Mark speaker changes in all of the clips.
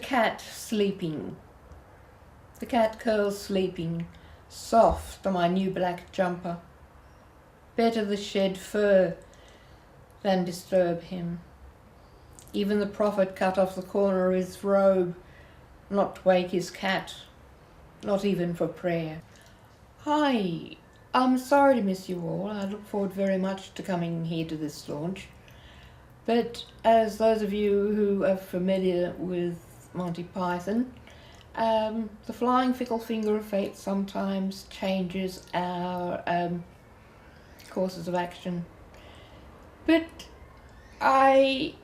Speaker 1: cat sleeping. The cat curls sleeping, soft on my new black jumper. Better the shed fur than disturb him. Even the prophet cut off the corner of his robe, not to wake his cat, not even for prayer. Hi, I'm sorry to miss you all. I look forward very much to coming here to this launch. But as those of you who are familiar with Monty Python, the flying fickle finger of fate sometimes changes our courses of action. But I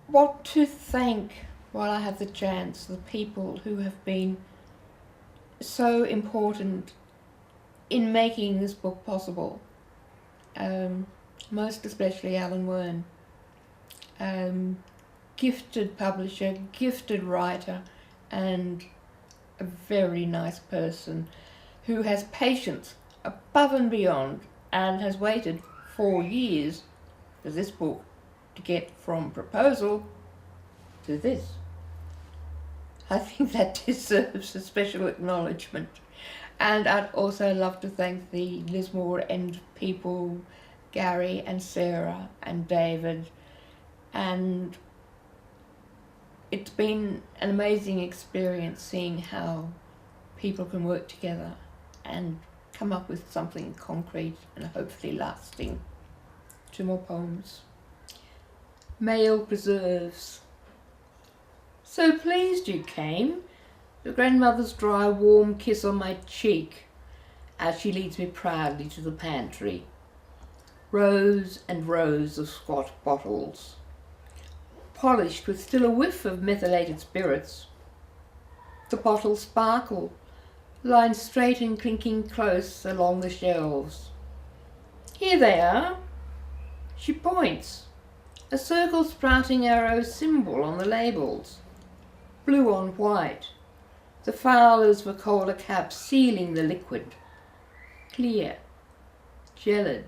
Speaker 1: want to thank, while I have the chance, the people who have been so important in making this book possible. Most especially Alan Wern, gifted publisher, gifted writer, and a very nice person who has patience above and beyond and has waited 4 years for this book to get from proposal to this. I think that deserves a special acknowledgement. And I'd also love to thank the Lismore End people, Gary and Sarah and David, and it's been an amazing experience seeing how people can work together and come up with something concrete and hopefully lasting. 2 more poems. Male Preserves. So pleased you came, your grandmother's dry warm kiss on my cheek as she leads me proudly to the pantry. Rows and rows of squat bottles, polished with still a whiff of methylated spirits. The bottles sparkle, lined straight and clinking close along the shelves. Here they are. She points, a circle sprouting arrow symbol on the labels, blue on white, the Fowler's Vacola cap sealing the liquid. Clear, gelid.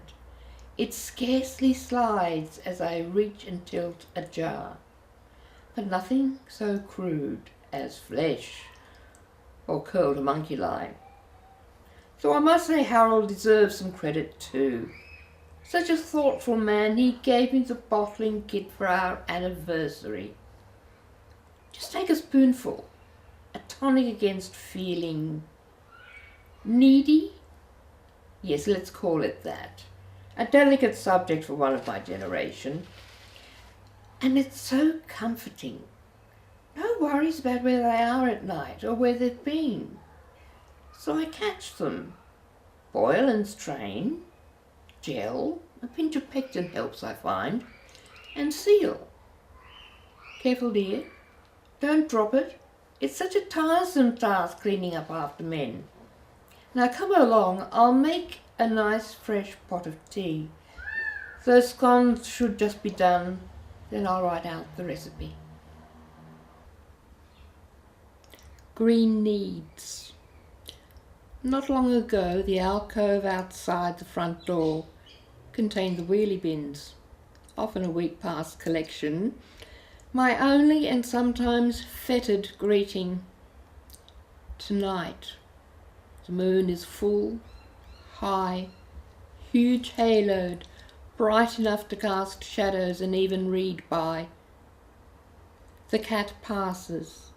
Speaker 1: It scarcely slides as I reach and tilt a jar, but nothing so crude as flesh or curled homunculi. So I must say Harold deserves some credit too. Such a thoughtful man, he gave me the bottling kit for our anniversary. Just take a spoonful, a tonic against feeling needy? Yes, let's call it that. A delicate subject for one of my generation. And it's so comforting. No worries about where they are at night or where they've been. So I catch them, boil and strain, gel, a pinch of pectin helps I find, and seal. Careful dear, don't drop it. It's such a tiresome task cleaning up after men. Now come along, I'll make a nice fresh pot of tea. Those scones should just be done, then I'll write out the recipe. Green Needs. Not long ago, the alcove outside the front door contained the wheelie bins, often a week past collection, my only and sometimes fettered greeting. Tonight, the moon is full, high, huge haloed, bright enough to cast shadows and even read by. The cat passes,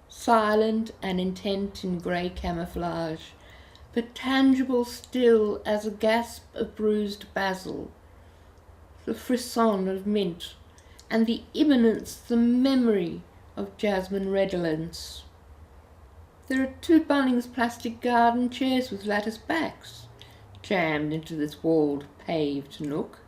Speaker 1: silent and intent in grey camouflage, but tangible still as a gasp of bruised basil, the frisson of mint, and the imminence, the memory of jasmine redolence. There are 2 Bunnings plastic garden chairs with lattice backs, jammed into this walled, paved nook,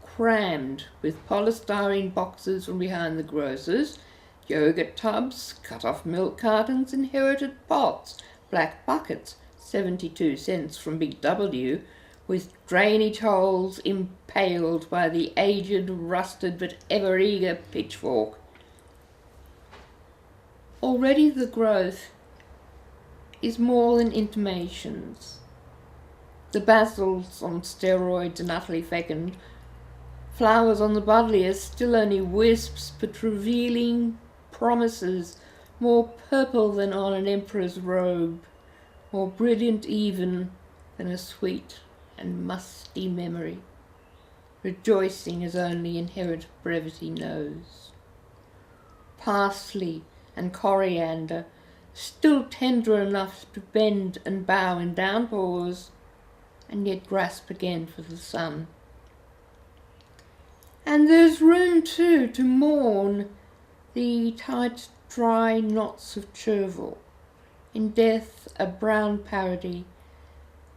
Speaker 1: crammed with polystyrene boxes from behind the grocers, yogurt tubs, cut-off milk cartons, inherited pots, black buckets, 72 cents from Big W, with drainage holes impaled by the aged, rusted but ever-eager pitchfork. Already the growth is more than intimations. The basils on steroids and utterly fecund Flowers on the buddleias still only wisps, but revealing promises, more purple than on an emperor's robe, more brilliant even than a sweet and musty memory, rejoicing as only inherent brevity knows. Parsley and coriander, still tender enough to bend and bow in downpours, and yet grasp again for the sun. And there's room too to mourn the tight dry knots of chervil, in death a brown parody,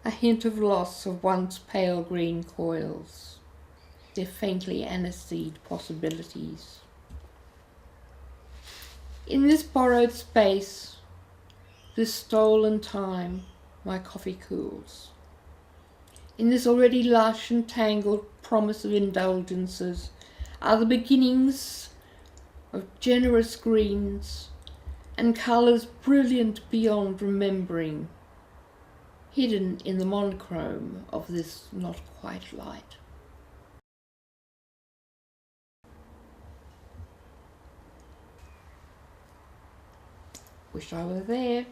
Speaker 1: a hint of loss of once pale green coils, their faintly aniseed possibilities. In this borrowed space, this stolen time, my coffee cools. In this already lush and tangled promise of indulgences are the beginnings of generous greens and colours brilliant beyond remembering, hidden in the monochrome of this not quite light. Wish I were there.